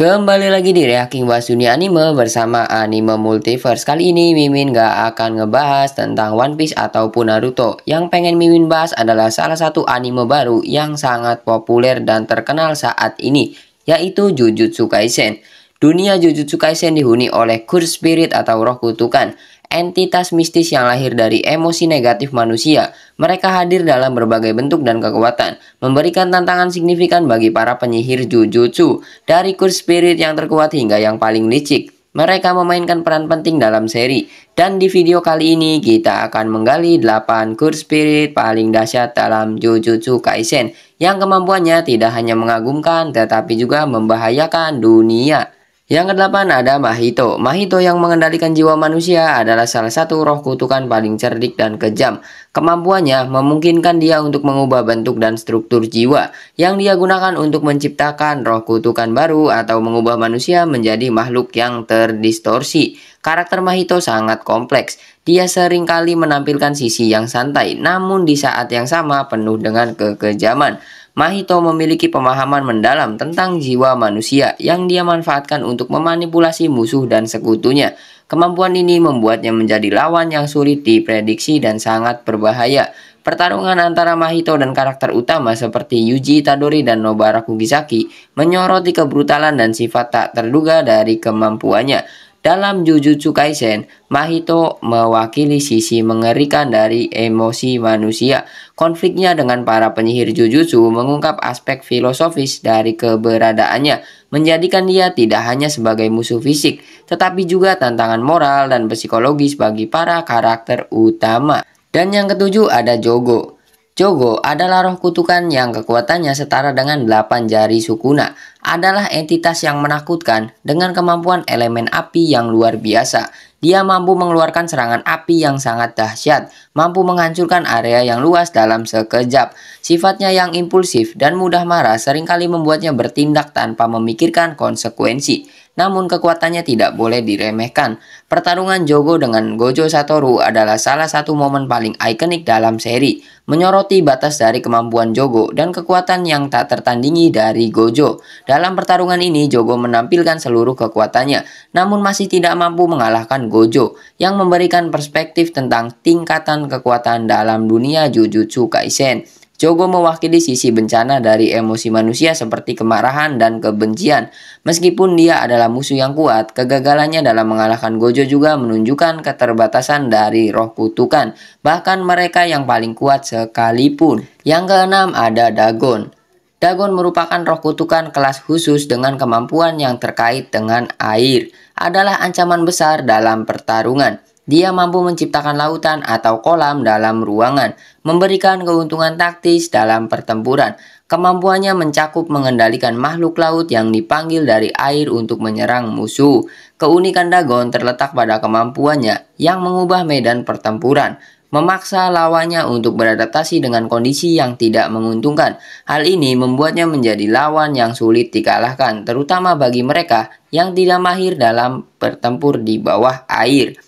Kembali lagi di Reaking Bahas Dunia Anime bersama Anime Multiverse. Kali ini Mimin gak akan ngebahas tentang One Piece ataupun Naruto. Yang pengen Mimin bahas adalah salah satu anime baru yang sangat populer dan terkenal saat ini, yaitu Jujutsu Kaisen. Dunia Jujutsu Kaisen dihuni oleh Curse Spirit atau roh kutukan, entitas mistis yang lahir dari emosi negatif manusia. Mereka hadir dalam berbagai bentuk dan kekuatan, memberikan tantangan signifikan bagi para penyihir Jujutsu. Dari Curse Spirit yang terkuat hingga yang paling licik, mereka memainkan peran penting dalam seri. Dan di video kali ini kita akan menggali 8 Curse Spirit paling dahsyat dalam Jujutsu Kaisen, yang kemampuannya tidak hanya mengagumkan tetapi juga membahayakan dunia. Yang kedelapan ada Mahito. Mahito yang mengendalikan jiwa manusia adalah salah satu roh kutukan paling cerdik dan kejam. Kemampuannya memungkinkan dia untuk mengubah bentuk dan struktur jiwa, yang dia gunakan untuk menciptakan roh kutukan baru atau mengubah manusia menjadi makhluk yang terdistorsi. Karakter Mahito sangat kompleks. Dia seringkali menampilkan sisi yang santai, namun di saat yang sama penuh dengan kekejaman. Mahito memiliki pemahaman mendalam tentang jiwa manusia yang dia manfaatkan untuk memanipulasi musuh dan sekutunya. Kemampuan ini membuatnya menjadi lawan yang sulit diprediksi dan sangat berbahaya. Pertarungan antara Mahito dan karakter utama seperti Yuji Itadori dan Nobara Kugisaki menyoroti kebrutalan dan sifat tak terduga dari kemampuannya. Dalam Jujutsu Kaisen, Mahito mewakili sisi mengerikan dari emosi manusia. Konfliknya dengan para penyihir Jujutsu mengungkap aspek filosofis dari keberadaannya, menjadikan dia tidak hanya sebagai musuh fisik, tetapi juga tantangan moral dan psikologis bagi para karakter utama. Dan yang ketujuh ada Jogo. Jogo adalah roh kutukan yang kekuatannya setara dengan 8 jari Sukuna. Adalah entitas yang menakutkan dengan kemampuan elemen api yang luar biasa. Dia mampu mengeluarkan serangan api yang sangat dahsyat, mampu menghancurkan area yang luas dalam sekejap. Sifatnya yang impulsif dan mudah marah seringkali membuatnya bertindak tanpa memikirkan konsekuensi. Namun kekuatannya tidak boleh diremehkan. Pertarungan Jogo dengan Gojo Satoru adalah salah satu momen paling ikonik dalam seri, menyoroti batas dari kemampuan Jogo dan kekuatan yang tak tertandingi dari Gojo. Dalam pertarungan ini, Jogo menampilkan seluruh kekuatannya, namun masih tidak mampu mengalahkan Gojo, yang memberikan perspektif tentang tingkatan kekuatan dalam dunia Jujutsu Kaisen. Jogo mewakili sisi bencana dari emosi manusia seperti kemarahan dan kebencian. Meskipun dia adalah musuh yang kuat, kegagalannya dalam mengalahkan Gojo juga menunjukkan keterbatasan dari roh kutukan, bahkan mereka yang paling kuat sekalipun. Yang keenam ada Dagon. Dagon merupakan roh kutukan kelas khusus dengan kemampuan yang terkait dengan air. Adalah ancaman besar dalam pertarungan. Dia mampu menciptakan lautan atau kolam dalam ruangan, memberikan keuntungan taktis dalam pertempuran. Kemampuannya mencakup mengendalikan makhluk laut yang dipanggil dari air untuk menyerang musuh. Keunikan Dagon terletak pada kemampuannya yang mengubah medan pertempuran, memaksa lawannya untuk beradaptasi dengan kondisi yang tidak menguntungkan. Hal ini membuatnya menjadi lawan yang sulit dikalahkan, terutama bagi mereka yang tidak mahir dalam bertempur di bawah air.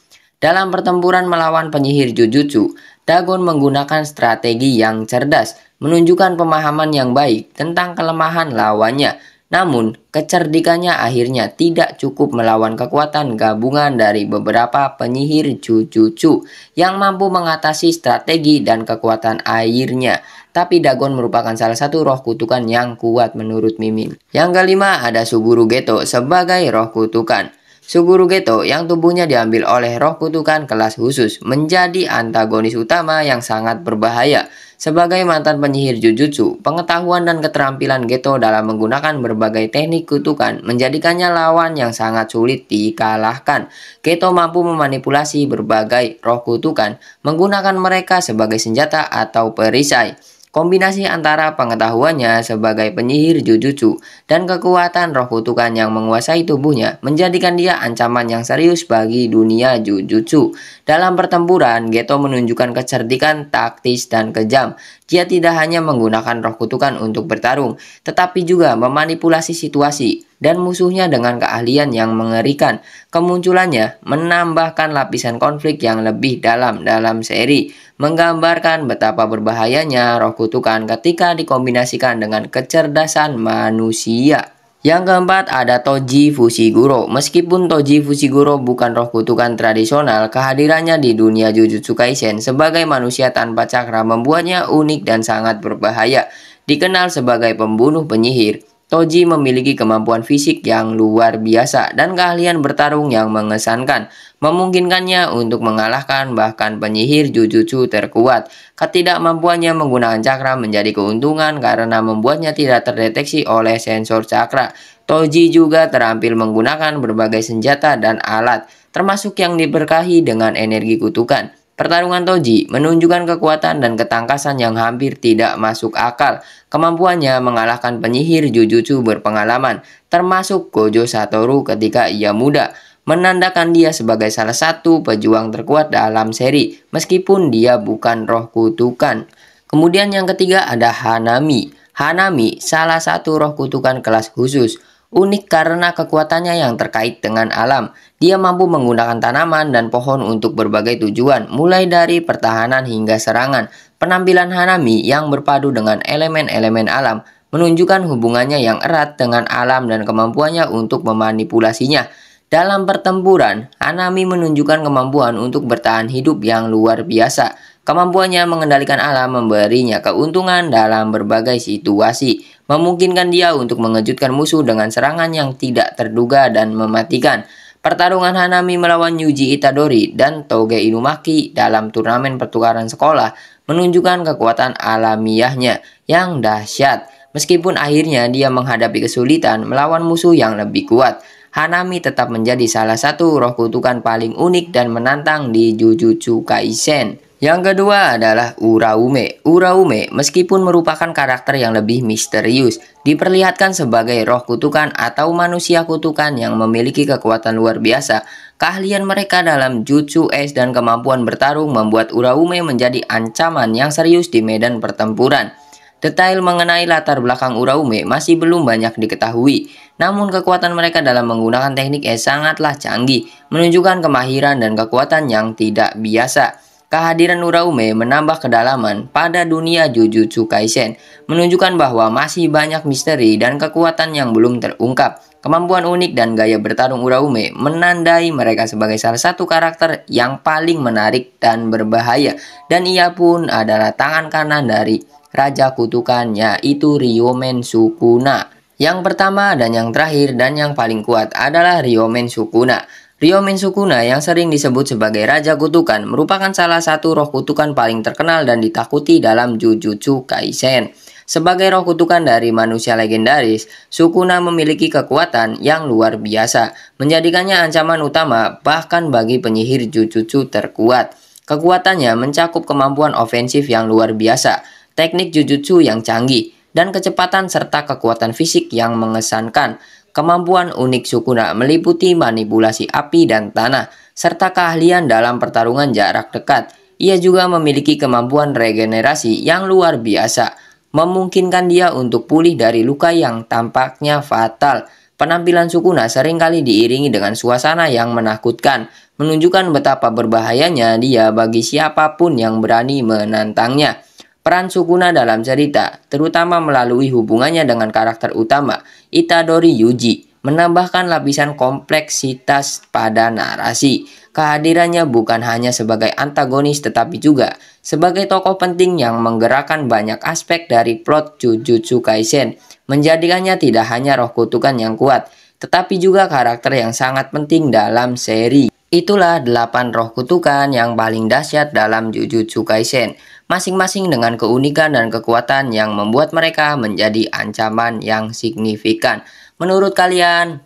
Dalam pertempuran melawan penyihir Jujutsu, Dagon menggunakan strategi yang cerdas, menunjukkan pemahaman yang baik tentang kelemahan lawannya. Namun, kecerdikannya akhirnya tidak cukup melawan kekuatan gabungan dari beberapa penyihir Jujutsu yang mampu mengatasi strategi dan kekuatan airnya. Tapi Dagon merupakan salah satu roh kutukan yang kuat menurut Mimin. Yang kelima ada Suguru Geto sebagai roh kutukan. Suguru Geto yang tubuhnya diambil oleh roh kutukan kelas khusus menjadi antagonis utama yang sangat berbahaya. Sebagai mantan penyihir Jujutsu, pengetahuan dan keterampilan Geto dalam menggunakan berbagai teknik kutukan menjadikannya lawan yang sangat sulit dikalahkan. Geto mampu memanipulasi berbagai roh kutukan, menggunakan mereka sebagai senjata atau perisai. Kombinasi antara pengetahuannya sebagai penyihir Jujutsu dan kekuatan roh kutukan yang menguasai tubuhnya menjadikan dia ancaman yang serius bagi dunia Jujutsu. Dalam pertempuran, Geto menunjukkan kecerdikan taktis dan kejam. Dia tidak hanya menggunakan roh kutukan untuk bertarung, tetapi juga memanipulasi situasi dan musuhnya dengan keahlian yang mengerikan. Kemunculannya menambahkan lapisan konflik yang lebih dalam seri, menggambarkan betapa berbahayanya roh kutukan ketika dikombinasikan dengan kecerdasan manusia. Yang keempat ada Toji Fushiguro. Meskipun Toji Fushiguro bukan roh kutukan tradisional, kehadirannya di dunia Jujutsu Kaisen sebagai manusia tanpa cakra membuatnya unik dan sangat berbahaya. Dikenal sebagai pembunuh penyihir, Toji memiliki kemampuan fisik yang luar biasa dan keahlian bertarung yang mengesankan, memungkinkannya untuk mengalahkan bahkan penyihir Jujutsu terkuat. Ketidakmampuannya menggunakan cakra menjadi keuntungan karena membuatnya tidak terdeteksi oleh sensor cakra. Toji juga terampil menggunakan berbagai senjata dan alat, termasuk yang diberkahi dengan energi kutukan. Pertarungan Toji menunjukkan kekuatan dan ketangkasan yang hampir tidak masuk akal. Kemampuannya mengalahkan penyihir Jujutsu berpengalaman, termasuk Gojo Satoru ketika ia muda, menandakan dia sebagai salah satu pejuang terkuat dalam seri, meskipun dia bukan roh kutukan. Kemudian yang ketiga ada Hanami. Hanami salah satu roh kutukan kelas khusus. Unik karena kekuatannya yang terkait dengan alam. Dia mampu menggunakan tanaman dan pohon untuk berbagai tujuan, mulai dari pertahanan hingga serangan. Penampilan Hanami yang berpadu dengan elemen-elemen alam menunjukkan hubungannya yang erat dengan alam dan kemampuannya untuk memanipulasinya. Dalam pertempuran, Hanami menunjukkan kemampuan untuk bertahan hidup yang luar biasa. Kemampuannya mengendalikan alam memberinya keuntungan dalam berbagai situasi, memungkinkan dia untuk mengejutkan musuh dengan serangan yang tidak terduga dan mematikan. Pertarungan Hanami melawan Yuji Itadori dan Toge Inumaki dalam turnamen pertukaran sekolah menunjukkan kekuatan alamiahnya yang dahsyat. Meskipun akhirnya dia menghadapi kesulitan melawan musuh yang lebih kuat, Hanami tetap menjadi salah satu roh kutukan paling unik dan menantang di Jujutsu Kaisen. Yang kedua adalah Uraume. Uraume meskipun merupakan karakter yang lebih misterius, diperlihatkan sebagai roh kutukan atau manusia kutukan yang memiliki kekuatan luar biasa. Keahlian mereka dalam jutsu es dan kemampuan bertarung membuat Uraume menjadi ancaman yang serius di medan pertempuran. Detail mengenai latar belakang Uraume masih belum banyak diketahui, namun kekuatan mereka dalam menggunakan teknik es sangatlah canggih, menunjukkan kemahiran dan kekuatan yang tidak biasa. Kehadiran Uraume menambah kedalaman pada dunia Jujutsu Kaisen, menunjukkan bahwa masih banyak misteri dan kekuatan yang belum terungkap. Kemampuan unik dan gaya bertarung Uraume menandai mereka sebagai salah satu karakter yang paling menarik dan berbahaya, dan ia pun adalah tangan kanan dari Raja Kutukan, yaitu Ryomen Sukuna. Yang pertama dan yang terakhir dan yang paling kuat adalah Ryomen Sukuna. Ryomen Sukuna yang sering disebut sebagai Raja Kutukan merupakan salah satu roh kutukan paling terkenal dan ditakuti dalam Jujutsu Kaisen. Sebagai roh kutukan dari manusia legendaris, Sukuna memiliki kekuatan yang luar biasa, menjadikannya ancaman utama bahkan bagi penyihir Jujutsu terkuat. Kekuatannya mencakup kemampuan ofensif yang luar biasa, teknik Jujutsu yang canggih, dan kecepatan serta kekuatan fisik yang mengesankan. Kemampuan unik Sukuna meliputi manipulasi api dan tanah, serta keahlian dalam pertarungan jarak dekat. Ia juga memiliki kemampuan regenerasi yang luar biasa, memungkinkan dia untuk pulih dari luka yang tampaknya fatal. Penampilan Sukuna seringkali diiringi dengan suasana yang menakutkan, menunjukkan betapa berbahayanya dia bagi siapapun yang berani menantangnya. Peran Sukuna dalam cerita, terutama melalui hubungannya dengan karakter utama, Itadori Yuji, menambahkan lapisan kompleksitas pada narasi. Kehadirannya bukan hanya sebagai antagonis tetapi juga sebagai tokoh penting yang menggerakkan banyak aspek dari plot Jujutsu Kaisen, menjadikannya tidak hanya roh kutukan yang kuat, tetapi juga karakter yang sangat penting dalam seri. Itulah 8 roh kutukan yang paling dahsyat dalam Jujutsu Kaisen, masing-masing dengan keunikan dan kekuatan yang membuat mereka menjadi ancaman yang signifikan. Menurut kalian,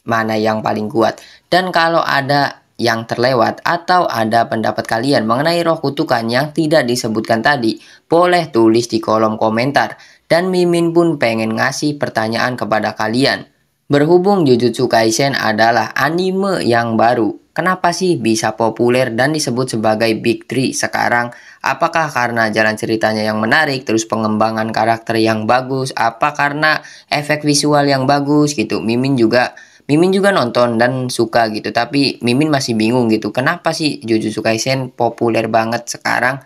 mana yang paling kuat? Dan kalau ada yang terlewat atau ada pendapat kalian mengenai roh kutukan yang tidak disebutkan tadi, boleh tulis di kolom komentar. Dan Mimin pun pengen ngasih pertanyaan kepada kalian. Berhubung Jujutsu Kaisen adalah anime yang baru, kenapa sih bisa populer dan disebut sebagai Big Three sekarang? Apakah karena jalan ceritanya yang menarik, terus pengembangan karakter yang bagus, apa karena efek visual yang bagus gitu? Mimin juga nonton dan suka gitu, tapi Mimin masih bingung gitu. Kenapa sih Jujutsu Kaisen populer banget sekarang?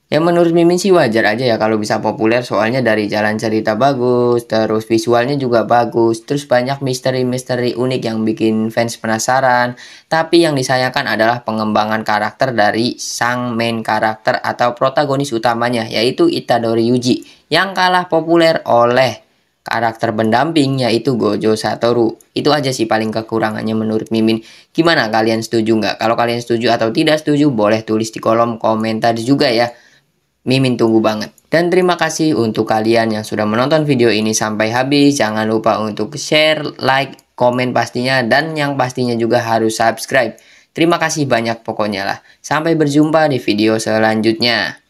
Ya menurut Mimin sih wajar aja ya kalau bisa populer, soalnya dari jalan cerita bagus, terus visualnya juga bagus, terus banyak misteri-misteri unik yang bikin fans penasaran. Tapi yang disayangkan adalah pengembangan karakter dari sang main karakter atau protagonis utamanya, yaitu Itadori Yuji, yang kalah populer oleh karakter pendamping yaitu Gojo Satoru. Itu aja sih paling kekurangannya menurut Mimin. Gimana, kalian setuju nggak? Kalau kalian setuju atau tidak setuju, boleh tulis di kolom komentar juga ya. Mimin tunggu banget. Dan terima kasih untuk kalian yang sudah menonton video ini sampai habis. Jangan lupa untuk share, like, komen pastinya. Dan yang pastinya juga harus subscribe. Terima kasih banyak pokoknya lah. Sampai berjumpa di video selanjutnya.